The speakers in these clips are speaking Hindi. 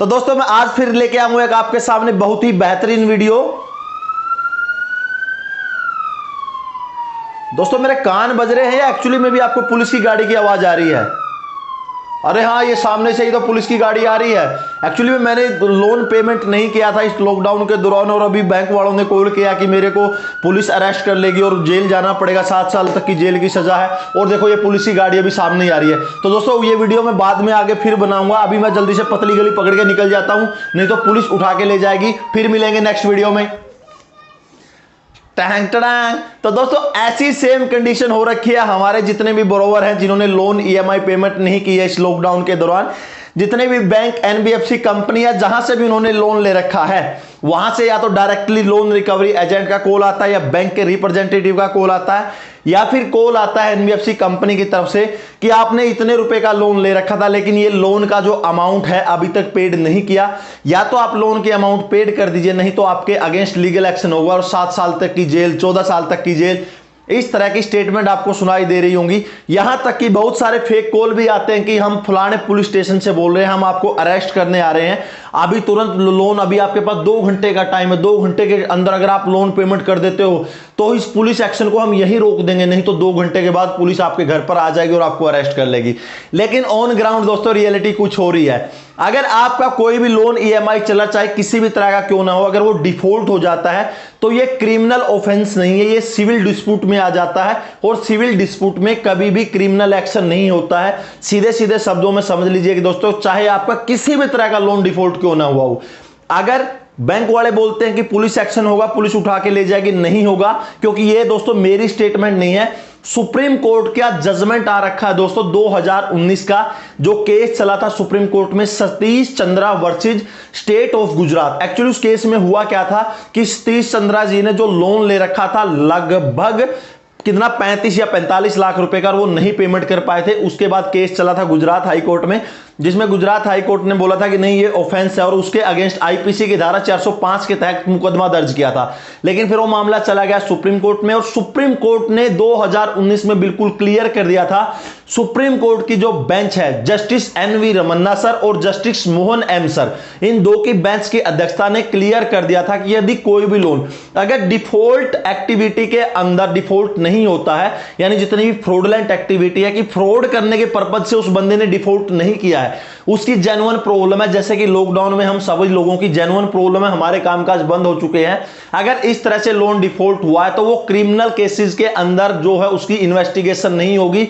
तो दोस्तों मैं आज फिर लेके आऊंगा एक आपके सामने बहुत ही बेहतरीन वीडियो। दोस्तों मेरे कान बज रहे हैं या एक्चुअली में भी आपको पुलिस की गाड़ी की आवाज आ रही है? अरे हाँ, ये सामने से ही तो पुलिस की गाड़ी आ रही है। एक्चुअली में मैंने लोन पेमेंट नहीं किया था इस लॉकडाउन के दौरान, और अभी बैंक वालों ने कॉल किया कि मेरे को पुलिस अरेस्ट कर लेगी और जेल जाना पड़ेगा, 7 साल तक की जेल की सजा है। और देखो ये पुलिस की गाड़ी अभी सामने ही आ रही है। तो दोस्तों ये वीडियो मैं बाद में आगे फिर बनाऊंगा, अभी मैं जल्दी से पतली गली पकड़ के निकल जाता हूं, नहीं तो पुलिस उठा के ले जाएगी। फिर मिलेंगे नेक्स्ट वीडियो में। Tang Tang. तो दोस्तों ऐसी सेम कंडीशन हो रखी है हमारे जितने भी बोरोवर हैं जिन्होंने लोन ईएमआई पेमेंट नहीं की है इस लॉकडाउन के दौरान। जितने भी बैंक, एनबीएफसी कंपनी है, जहां से भी उन्होंने लोन ले रखा है, वहां से या तो डायरेक्टली लोन रिकवरी एजेंट का कॉल आता है, या बैंक के रिप्रेजेंटेटिव का कॉल आता है, या फिर कॉल आता है एनबीएफसी कंपनी की तरफ से कि आपने इतने रुपए का लोन ले रखा था लेकिन ये लोन का जो अमाउंट है अभी तक पेड नहीं किया, या तो आप लोन की अमाउंट पेड कर दीजिए, नहीं तो आपके अगेंस्ट लीगल एक्शन होगा और 7 साल तक की जेल, 14 साल तक की जेल, इस तरह की स्टेटमेंट आपको सुनाई दे रही होंगी। यहां तक कि बहुत सारे फेक कॉल भी आते हैं कि हम फलाने पुलिस स्टेशन से बोल रहे हैं, हम आपको अरेस्ट करने आ रहे हैं, अभी तुरंत लोन, अभी आपके पास 2 घंटे का टाइम है, 2 घंटे के अंदर अगर आप लोन पेमेंट कर देते हो तो इस पुलिस एक्शन को हम यही रोक देंगे, नहीं तो 2 घंटे के बाद पुलिस आपके घर पर आ जाएगी और आपको अरेस्ट कर लेगी। लेकिन ऑन ग्राउंड दोस्तों रियलिटी कुछ हो रही है। अगर आपका कोई भी लोन ईएमआई चला, चाहे किसी भी तरह का क्यों ना हो, अगर वो डिफॉल्ट हो जाता है तो ये क्रिमिनल ऑफेंस नहीं है, ये सिविल डिस्प्यूट में आ जाता है। और सिविल डिस्प्यूट में कभी भी क्रिमिनल एक्शन नहीं होता है। सीधे सीधे शब्दों में समझ लीजिए कि दोस्तों चाहे आपका किसी भी तरह का लोन डिफॉल्ट क्यों ना हुआ हो, अगर बैंक वाले बोलते हैं कि पुलिस एक्शन होगा, पुलिस उठा के ले जाएगी, नहीं होगा। क्योंकि ये दोस्तों मेरी स्टेटमेंट नहीं है, सुप्रीम कोर्ट का जजमेंट आ रखा है दोस्तों 2019 का, जो केस चला था सुप्रीम कोर्ट में, Satish Chandra versus state of Gujarat. Actually उस केस में हुआ क्या था कि सतीश चंद्रा जी ने जो लोन ले रखा था लगभग कितना 35 या 45 लाख रुपए का, वो नहीं पेमेंट कर पाए थे। उसके बाद केस चला था गुजरात हाई कोर्ट में, जिसमें गुजरात हाई कोर्ट ने बोला था कि नहीं ये ऑफेंस है और उसके अगेंस्ट आईपीसी की धारा 405 के तहत मुकदमा दर्ज किया था। लेकिन फिर वो मामला चला गया सुप्रीम कोर्ट में, और सुप्रीम कोर्ट ने 2019 में बिल्कुल क्लियर कर दिया था। सुप्रीम कोर्ट की जो बेंच है, जस्टिस एनवी रमन्ना सर और जस्टिस मोहन एम सर, इन दो की बेंच की अध्यक्षता ने क्लियर कर दिया था कि यदि कोई भी लोन अगर डिफॉल्ट एक्टिविटी के अंदर डिफॉल्ट नहीं होता है, यानी जितनी भी फ्रॉडलेंट एक्टिविटी है कि फ्रॉड करने के पर्पज से उस बंदे ने डिफॉल्ट नहीं किया है, उसकी जेन्युइन प्रॉब्लम है, जैसे कि लॉकडाउन में हम सभी लोगों की जेन्युइन प्रॉब्लम है, हमारे कामकाज बंद हो चुके हैं, अगर इस तरह से लोन डिफॉल्ट हुआ है तो वो क्रिमिनल केसेस के अंदर जो है उसकी इन्वेस्टिगेशन नहीं होगी,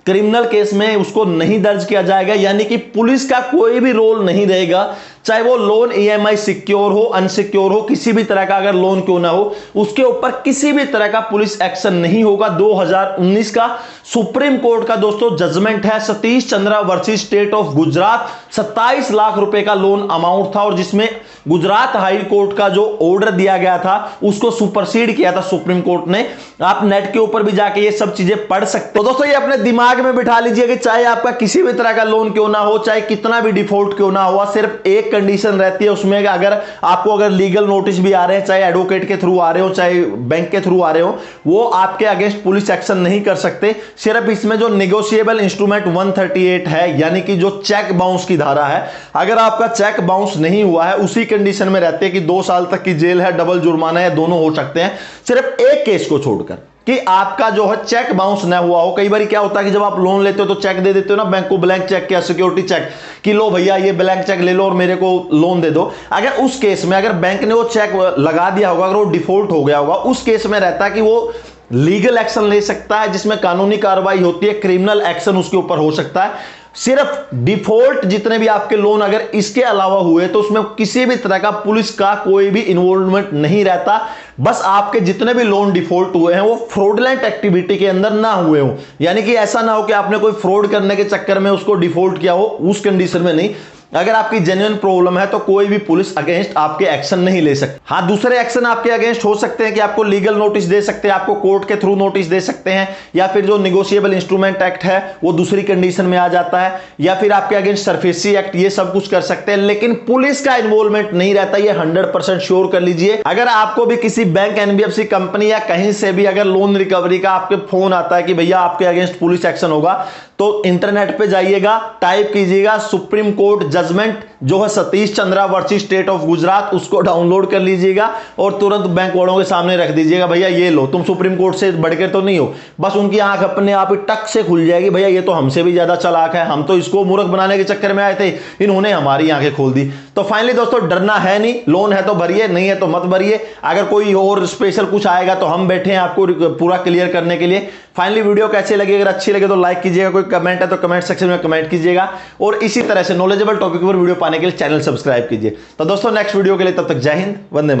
क्रिमिनल केस में उसको नहीं दर्ज किया जाएगा, यानी कि पुलिस का कोई भी रोल नहीं रहेगा। चाहे वो लोन ईएमआई सिक्योर हो, अनसिक्योर हो, किसी भी तरह का अगर लोन क्यों ना हो, उसके ऊपर किसी भी तरह का पुलिस एक्शन नहीं होगा। 2019 का सुप्रीम कोर्ट का दोस्तों जजमेंट है, Satish Chandra versus state of Gujarat, 27 lakh रुपए का लोन अमाउंट था, और जिसमें गुजरात हाई कोर्ट का जो ऑर्डर दिया गया था उसको सुपरसीड किया था सुप्रीम कोर्ट ने। आप नेट के ऊपर भी जाके ये सब चीजें पढ़ सकते हो। दोस्तों ये अपने दिमाग में बिठा लीजिए कि चाहे आपका किसी भी तरह का लोन क्यों ना हो, चाहे कितना भी डिफॉल्ट क्यों ना हुआ, सिर्फ एक कंडीशन रहती है उसमें, अगर आपको अगर लीगल नोटिस भी आ रहे हैं, चाहे एडवोकेट के थ्रू आ रहे हो, चाहे बैंक के थ्रू आ रहे हो, वो आपके अगेंस्ट पुलिस एक्शन नहीं कर सकते। सिर्फ इसमें जो नेगोशिएबल इंस्ट्रूमेंट 138 है, यानी कि जो चेक बाउंस की धारा है, अगर आपका चेक बाउंस नहीं हुआ है, उसी कंडीशन में रहते हैं कि 2 साल तक की जेल है, डबल जुर्माना है, दोनों हो सकते हैं, सिर्फ एक केस को छोड़कर कि आपका जो है चेक बाउंस ना हुआ हो। कई बार क्या होता है कि जब आप लोन लेते हो तो चेक दे देते हो ना बैंक को, ब्लैंक चेक या सिक्योरिटी चेक, कि लो भैया ये ब्लैंक चेक ले लो और मेरे को लोन दे दो। अगर उस केस में अगर बैंक ने वो चेक लगा दिया होगा, अगर वो डिफॉल्ट हो गया होगा, उस केस में रहता है कि वो लीगल एक्शन ले सकता है, जिसमें कानूनी कार्रवाई होती है, क्रिमिनल एक्शन उसके ऊपर हो सकता है। सिर्फ डिफॉल्ट जितने भी आपके लोन अगर इसके अलावा हुए तो उसमें किसी भी तरह का पुलिस का कोई भी इन्वॉल्वमेंट नहीं रहता। बस आपके जितने भी लोन डिफॉल्ट हुए हैं वो फ्रॉडलेंट एक्टिविटी के अंदर ना हुए हो, यानी कि ऐसा ना हो कि आपने कोई फ्रॉड करने के चक्कर में उसको डिफॉल्ट किया हो, उस कंडीशन में नहीं। अगर आपकी जेन्युइन प्रॉब्लम है तो कोई भी पुलिस अगेंस्ट आपके एक्शन नहीं ले सकती। हाँ, दूसरे एक्शन आपके अगेंस्ट हो सकते हैं कि आपको लीगल नोटिस दे सकते हैं, आपको कोर्ट के थ्रू नोटिस दे सकते हैं, या फिर जो निगोशिएबल इंस्ट्रूमेंट एक्ट है वो दूसरी कंडीशन में आ जाता है, या फिर आपके अगेंस्ट सरफेसी एक्ट, ये सब कुछ कर सकते हैं, लेकिन पुलिस का इन्वॉल्वमेंट नहीं रहता, ये 100% श्योर कर लीजिए। अगर आपको भी किसी बैंक, एनबीएफसी कंपनी या कहीं से भी अगर लोन रिकवरी का आपके फोन आता है कि भैया आपके अगेंस्ट पुलिस एक्शन होगा, तो इंटरनेट पे जाइएगा, टाइप कीजिएगा सुप्रीम कोर्ट जजमेंट जो है Satish Chandra versus state of Gujarat, उसको डाउनलोड कर लीजिएगा और तुरंत बैंक वालों के सामने रख दीजिएगा, भैया ये लो, तुम सुप्रीम कोर्ट से बढ़कर तो नहीं हो। बस उनकी आंख अपने आप ही टक से खुल जाएगी, भैया ये तो हमसे भी ज्यादा चालाक है, हम तो इसको मूर्ख बनाने के चक्कर में आए थे, इन्होंने हमारी आंखें खोल दी। तो फाइनली दोस्तों डरना है नहीं, लोन है तो भरिए, नहीं है तो मत भरिए। अगर कोई और स्पेशल कुछ आएगा तो हम बैठे हैं आपको पूरा क्लियर करने के लिए। फाइनली वीडियो कैसे लगी, अगर अच्छी लगे तो लाइक कीजिएगा, कोई कमेंट है तो कमेंट सेक्शन में कमेंट कीजिएगा और इसी तरह से नॉलेजेबल टॉपिक पर वीडियो पाने के लिए चैनल सब्सक्राइब कीजिए। तो दोस्तों नेक्स्ट वीडियो के लिए तब तक जय हिंद, वंदे मातरम।